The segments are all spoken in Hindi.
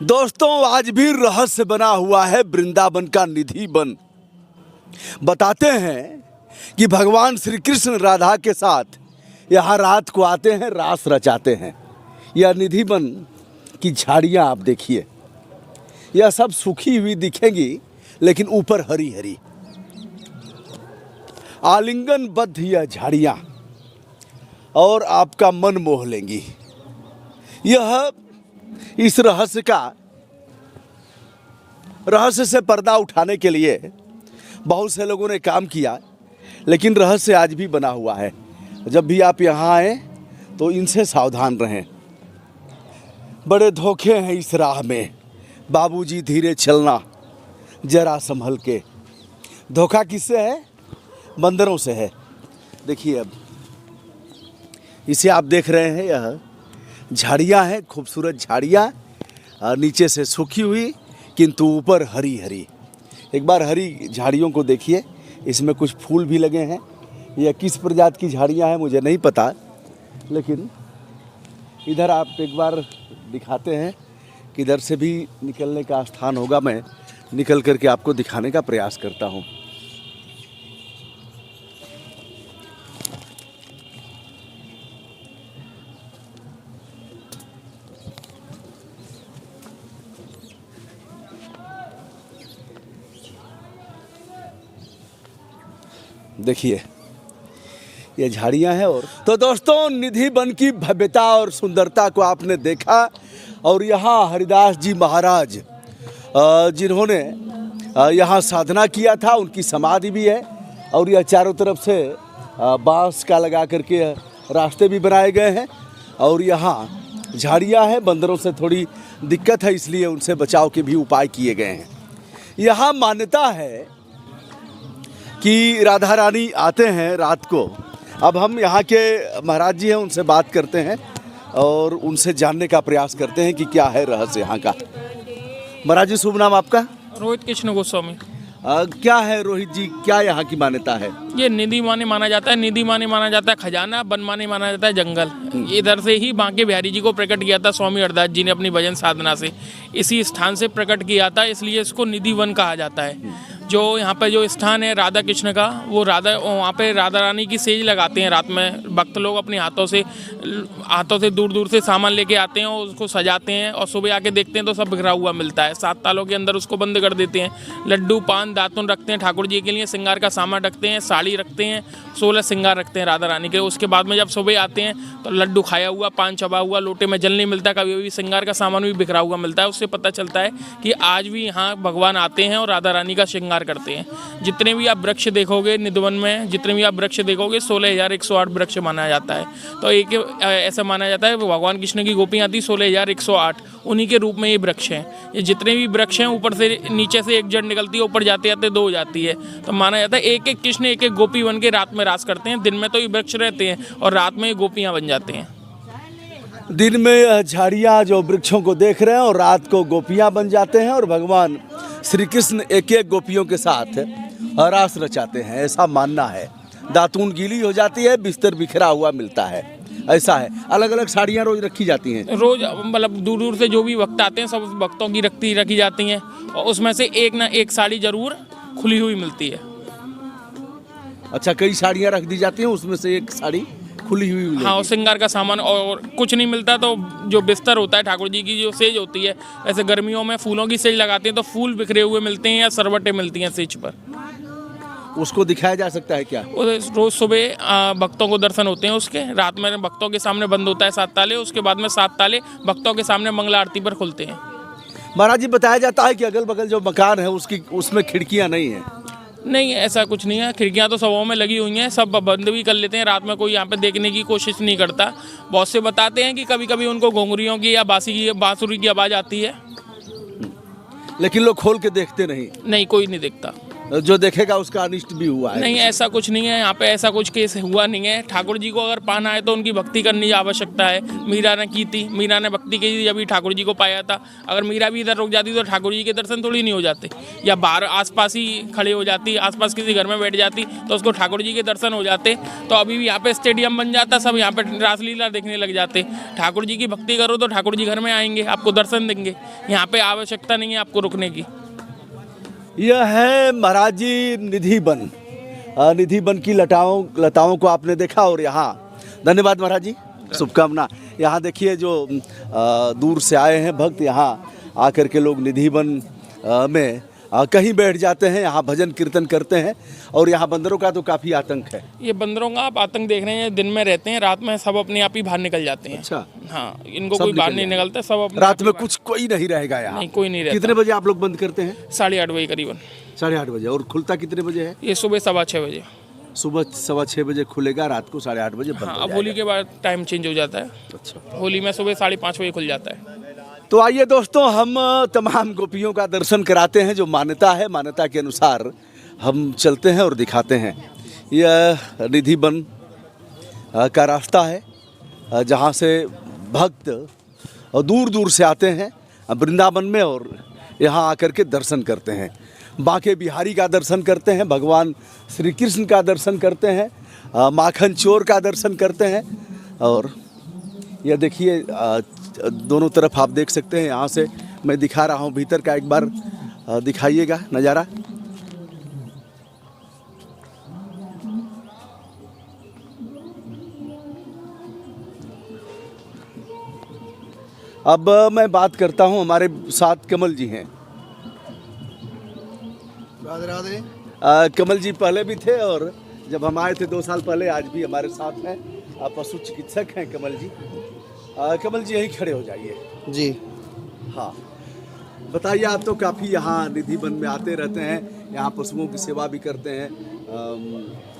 दोस्तों, आज भी रहस्य बना हुआ है वृंदावन का निधि वन। बताते हैं कि भगवान श्री कृष्ण राधा के साथ यहाँ रात को आते हैं, रास रचाते हैं। यह निधि वन की झाड़ियाँ आप देखिए, यह सब सूखी हुई दिखेंगी लेकिन ऊपर हरी हरी आलिंगनबद्ध यह झाड़ियाँ और आपका मन मोह लेंगी। यह इस रहस्य से पर्दा उठाने के लिए बहुत से लोगों ने काम किया, लेकिन रहस्य आज भी बना हुआ है। जब भी आप यहाँ आए तो इनसे सावधान रहें। बड़े धोखे हैं इस राह में, बाबूजी धीरे चलना, जरा संभल के। धोखा किससे है? बंदरों से है। देखिए, अब इसे आप देख रहे हैं, यह झाड़ियाँ हैं, खूबसूरत झाड़ियाँ, नीचे से सूखी हुई किंतु ऊपर हरी हरी। एक बार हरी झाड़ियों को देखिए, इसमें कुछ फूल भी लगे हैं। यह किस प्रजाति की झाड़ियाँ हैं मुझे नहीं पता, लेकिन इधर आप एक बार दिखाते हैं, किधर से भी निकलने का स्थान होगा, मैं निकल करके आपको दिखाने का प्रयास करता हूँ। देखिए, ये झाड़ियाँ हैं। और तो दोस्तों, निधि वन की भव्यता और सुंदरता को आपने देखा। और यहाँ हरिदास जी महाराज जिन्होंने यहाँ साधना किया था, उनकी समाधि भी है। और यह चारों तरफ से बांस का लगा करके रास्ते भी बनाए गए हैं। और यहाँ झाड़ियाँ हैं, बंदरों से थोड़ी दिक्कत है, इसलिए उनसे बचाव के भी उपाय किए गए हैं। यहाँ मान्यता है कि राधा रानी आते हैं रात को। अब हम यहाँ के महाराज जी हैं, उनसे बात करते हैं और उनसे जानने का प्रयास करते हैं कि क्या है रहस्य यहाँ का। महाराज जी, शुभ नाम आपका? रोहित कृष्ण गोस्वामी। क्या है रोहित जी, क्या यहाँ की मान्यता है? ये निधि माने माना जाता है, निधि माने माना जाता है खजाना, वन माने माना जाता है जंगल। इधर से ही बांके बिहारी जी को प्रकट किया था स्वामी हरदास जी ने अपनी भजन साधना से। इसी स्थान से प्रकट किया था, इसलिए इसको निधि वन कहा जाता है। जो यहाँ पे जो स्थान है राधा कृष्ण का, वो वहाँ पे राधा रानी की सेज लगाते हैं रात में। भक्त लोग अपने हाथों से दूर दूर से सामान लेके आते हैं और उसको सजाते हैं, और सुबह आके देखते हैं तो सब बिखरा हुआ मिलता है। 7 तालों के अंदर उसको बंद कर देते हैं। लड्डू, पान, दातुन रखते हैं ठाकुर जी के लिए, श्रृंगार का सामान रखते हैं, साड़ी रखते हैं, 16 श्रृंगार रखते हैं राधा रानी के। उसके बाद में जब सुबह आते हैं तो लड्डू खाया हुआ, पान चबा हुआ, लोटे में जल नहीं मिलता, कभी भी श्रृंगार का सामान भी बिखरा हुआ मिलता है। उससे पता चलता है कि आज भी यहाँ भगवान आते हैं और राधा रानी का श्रृंगार करते हैं। जितने भी आप वृक्ष देखोगे निधवन में, जितने भी आप वृक्ष देखोगे 16,108 वृक्ष माना जाता है। तो एक ऐसा माना जाता है भगवान कृष्ण की गोपियाँ आती 16,108, उन्हीं के रूप में ये वृक्ष हैं। ये जितने भी वृक्ष हैं, ऊपर से नीचे से एक जड़ निकलती है, ऊपर जाते जाते 2 हो जाती है। तो माना जाता है एक एक कृष्ण एक एक गोपी बन के रात में रास करते हैं। दिन में तो ये वृक्ष रहते हैं और रात में ये गोपियाँ बन जाते हैं। दिन में झाड़ियाँ जो वृक्षों को देख रहे हैं और रात को गोपियाँ बन जाते हैं, और भगवान श्री कृष्ण एक एक गोपियों के साथ रास रचाते हैं, ऐसा मानना है। दातून गीली हो जाती है, बिस्तर बिखरा हुआ मिलता है, ऐसा है। अलग अलग साड़ियाँ रोज रखी जाती हैं, रोज मतलब दूर दूर से जो भी भक्त आते हैं सब भक्तों की रखी जाती हैं, और उसमें से एक ना एक साड़ी जरूर खुली हुई मिलती है। अच्छा, कई साड़ियाँ रख दी जाती हैं, उसमें से एक साड़ी खुली हुई मिलेगी। हाँ, और श्रृंगार का सामान और कुछ नहीं मिलता तो जो बिस्तर होता है ठाकुर जी की जो सेज होती है, ऐसे गर्मियों में फूलों की सेज लगाते हैं तो फूल बिखरे हुए मिलते हैं या सरवटें मिलती हैं सेज पर। उसको दिखाया जा सकता है क्या? रोज सुबह भक्तों को दर्शन होते हैं उसके। रात में भक्तों के सामने बंद होता है 7 ताले, उसके बाद में 7 ताले भक्तों के सामने मंगला आरती पर खुलते हैं। महाराज जी, बताया जाता है कि अगल बगल जो मकान है उसमें खिड़कियाँ नहीं हैं। नहीं, ऐसा कुछ नहीं है। खिड़कियां तो सबों में लगी हुई हैं, सब बंद भी कर लेते हैं। रात में कोई यहाँ पे देखने की कोशिश नहीं करता। बहुत से बताते हैं कि कभी कभी उनको घुंघरियों की या बांसुरी की आवाज़ आती है, लेकिन लोग खोल के देखते नहीं। कोई नहीं देखता। जो देखेगा उसका अनिष्ट भी हुआ है। नहीं, ऐसा कुछ नहीं है, यहाँ पे ऐसा कुछ केस हुआ नहीं है। ठाकुर जी को अगर पाना है तो उनकी भक्ति करने की आवश्यकता है। मीरा ने की थी, मीरा ने भक्ति की थी, अभी ठाकुर जी को पाया था। अगर मीरा भी इधर रुक जाती तो ठाकुर जी के दर्शन थोड़ी नहीं हो जाते, या बाहर आसपास ही खड़े हो जाती, आसपास किसी घर में बैठ जाती तो उसको ठाकुर जी के दर्शन हो जाते। तो अभी भी यहाँ पे स्टेडियम बन जाता, सब यहाँ पे रासलीला देखने लग जाते। ठाकुर जी की भक्ति करो तो ठाकुर जी घर में आएंगे, आपको दर्शन देंगे। यहाँ पे आवश्यकता नहीं है आपको रुकने की। यह है महाराज जी निधि वन। निधि वन की लताओं को आपने देखा। और यहाँ धन्यवाद महाराज जी, शुभकामना। यहाँ देखिए जो दूर से आए हैं भक्त, यहाँ आकर के लोग निधि वन में कहीं बैठ जाते हैं, यहाँ भजन कीर्तन करते हैं। और यहाँ बंदरों का तो काफ़ी आतंक है। ये बंदरों का आप आतंक देख रहे हैं, दिन में रहते हैं, रात में सब अपने आप ही बाहर निकल जाते हैं। अच्छा, हाँ, इनको कोई बाहर नहीं निकलता, सब अपने रात में कुछ कोई नहीं रहेगा यहाँ? नहीं, कोई नहीं रहता। कितने बजे आप लोग बंद करते हैं? 8:30 बजे करीबन। 8:30 बजे। और खुलता कितने बजे है? ये सुबह 6:15 बजे। सुबह 6:15 बजे खुलेगा, रात को 8:30 बजे बंद हाँ, हो अब जाएगा। होली के बाद टाइम चेंज हो जाता है। अच्छा, होली में सुबह 5:30 बजे खुल जाता है। तो आइए दोस्तों, हम तमाम गोपियों का दर्शन कराते हैं। जो मान्यता है, मान्यता के अनुसार हम चलते हैं और दिखाते हैं। यह निधि वन का रास्ता है जहाँ से भक्त दूर दूर से आते हैं वृंदावन में और यहाँ आकर के दर्शन करते हैं। बांके बिहारी का दर्शन करते हैं, भगवान श्री कृष्ण का दर्शन करते हैं, माखन चोर का दर्शन करते हैं। और यह देखिए दोनों तरफ आप देख सकते हैं। यहाँ से मैं दिखा रहा हूँ भीतर का, एक बार दिखाइएगा नज़ारा। अब मैं बात करता हूँ, हमारे साथ कमल जी हैं। राधे राधे। कमल जी पहले भी थे और जब हम आए थे 2 साल पहले, आज भी हमारे साथ हैं। आप पशु चिकित्सक हैं कमल जी। कमल जी यहीं खड़े हो जाइए जी। हाँ, बताइए, आप तो काफ़ी यहाँ निधि वन में आते रहते हैं, यहाँ पशुओं की सेवा भी करते हैं।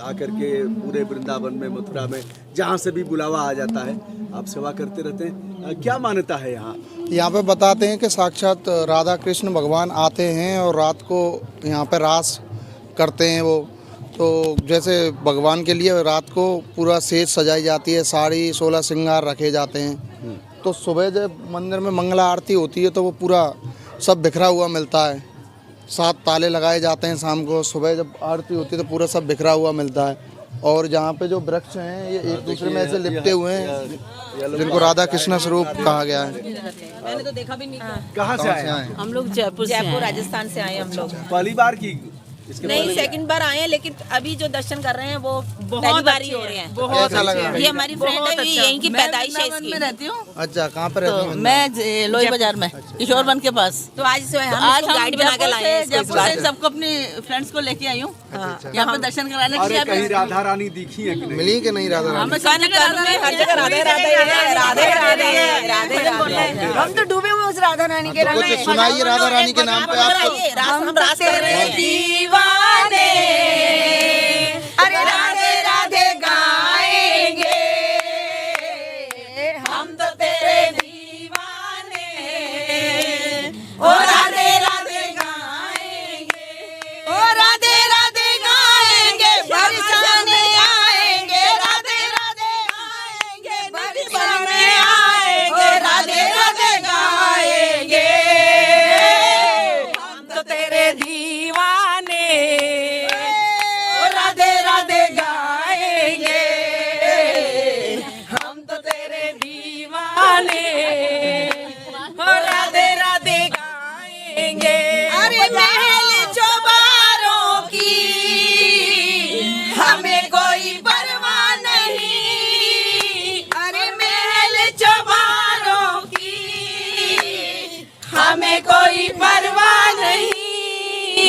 आकर के पूरे वृंदावन में, मथुरा में, जहाँ से भी बुलावा आ जाता है आप सेवा करते रहते हैं। क्या मान्यता है यहाँ? यहाँ पे बताते हैं कि साक्षात राधा कृष्ण भगवान आते हैं और रात को यहाँ पे रास करते हैं वो। तो जैसे भगवान के लिए रात को पूरा सेज सजाई जाती है, साड़ी 16 श्रृंगार रखे जाते हैं। तो सुबह जब मंदिर में मंगला आरती होती है तो वो पूरा सब बिखरा हुआ मिलता है। 7 ताले लगाए जाते हैं शाम को, सुबह जब आरती होती है तो पूरा सब बिखरा हुआ मिलता है। और जहाँ पे जो वृक्ष हैं ये एक दूसरे में ऐसे लिपटे हुए हैं, जिनको राधा कृष्ण स्वरूप कहा गया है। मैंने तो देखा भी नहीं था। कहाँ से आए हैं? हम लोग जयपुर राजस्थान से आए हम लोग। पहली बार की इसके नहीं, पहले सेकंड बार आए हैं, लेकिन अभी जो दर्शन कर रहे हैं वो पहली बार ही हो रहे हैं। बहुत अच्छा लगा। ये हमारी फ्रेंड है, ये यहीं की पैदाइश है इसकी। में रहती हूँ। अच्छा, कहाँ पर रहते हैं? मैं लोही बाजार में किशोर वन के पास। तो आज से हम गाइड बना के लाए हैं इसको इस जयपुर बार। से सबको अपनी फ्रेंड्स को लेके आई हूँ यहाँ पे दर्शन कराने के अरे लिए। कहीं राधा रानी दिखी है कि नहीं? मिली कि नहीं राधा रानी? हमें हर जगह हर जगह राधे राधे है, राधे राधे है, राधे राधे। हम तो डूबे हुए उस राधा रानी के रंग में। कुछ सुनाइए राधा रानी के नाम पे आप। हम रास कर रहे हैं दीवाने, अरे राधे राधे गाएंगे, हम तो तेरे दीवाने, ओ राधे राधे गाएंगे, ओ राधे राधे गाएंगे, बरसाने आएंगे, राधे राधे गाएंगे, बरसाने आएंगे, राधे राधे गाएंगे, हम तो तेरे दीवाने, राधे राधे गाएंगे, हम तो तेरे दीवाने, राधे राधे गाएंगे। अरे महल चौबारों की हमें कोई परवाह नहीं, अरे महल चौबारों की हमें कोई परवाह नहीं,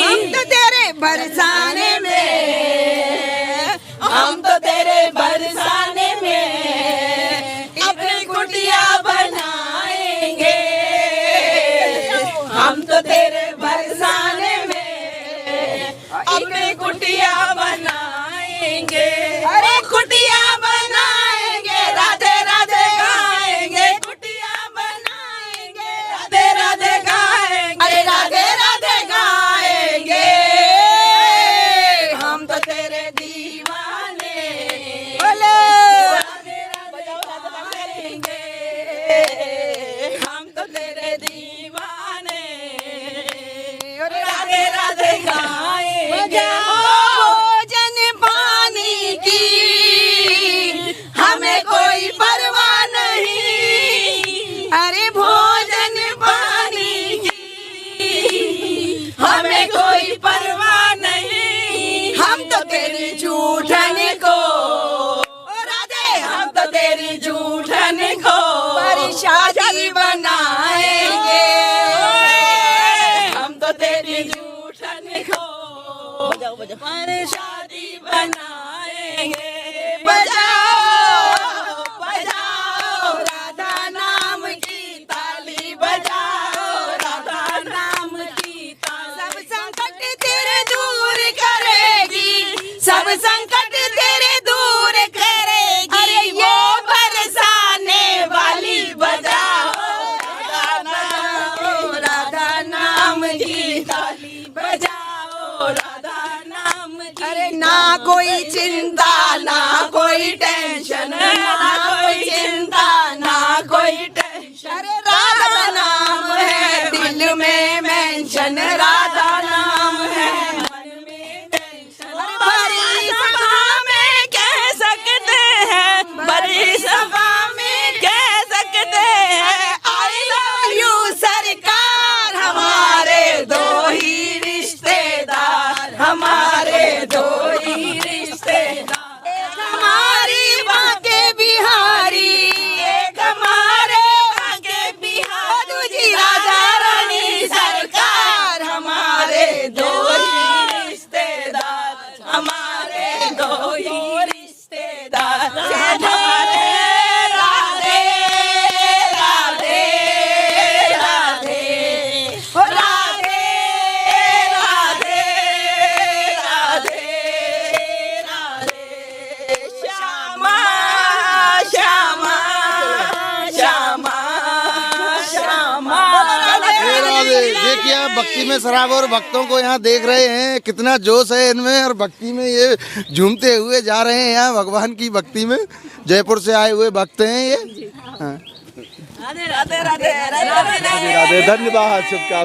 हम तो तेरे बरसाने में, हम तो तेरे बरसाने में अपनी कुटिया बनाएंगे, हम तो तेरे बरसाने में अपनी कुटिया बनाएंगे, अरे कुटिया बनाएंगे, राधे राधे गाएंगे, कुटिया बनाएंगे, राधे राधे गाएंगे, अरे राधे राधे गाएंगे, बजाओ भोजन पानी की हमें कोई परवाह नहीं, अरे भोजन पानी की हमें कोई परवाह नहीं, हम तो तेरी जूठन को राधे, हम तो तेरी जूठन को शादी बनाएंगे, हम तो तेरी जूठन को पर शादी बनाएंगे। बजाओ बजाओ राधा नाम की ताली, बजाओ राधा नाम की ताली, सब संकट तेरे दूर करेगी, सब संकट तेरे दूर करेगी, अरे वो बरसाने वाली। बजाओ राधा नाम की ताली, बजाओ राधा नाम की, अरे ना कोई चिंता ना कोई टेंशन, ना कोई चिंता ना कोई टेंशन, अरे राधा नाम है दिल में मेंशन, राधा नाम है मन में टेंशन, बड़ी सभा में कह सकते हैं, बड़ी सभा में कह सकते हैं, आई लव यू सरकार, हमारे दो ही रिश्तेदार, हमारे दो ही रिश्तेदार, एक हमारी बांके बिहारी, एक हमारे बांके बिहारी, दूजी राजा रानी सरकार, हमारे दो ही रिश्तेदार, हमारे दो ही रिश्तेदार, हमारे राधे राधे राधे ओ राधे राधे राधे राधे, श्यामा श्यामा श्यामा श्यामा। हे राधे, देखिए आप भक्ति में शराब और भक्तों को यहाँ देख रहे हैं, कितना जोश है इनमें और भक्ति में ये झूमते हुए जा रहे हैं यहाँ भगवान की भक्ति में। जयपुर से आए हुए भक्त हैं ये। हाँ। राधे राधे राधे राधे राधे। राधे, धन्यवाद सबका।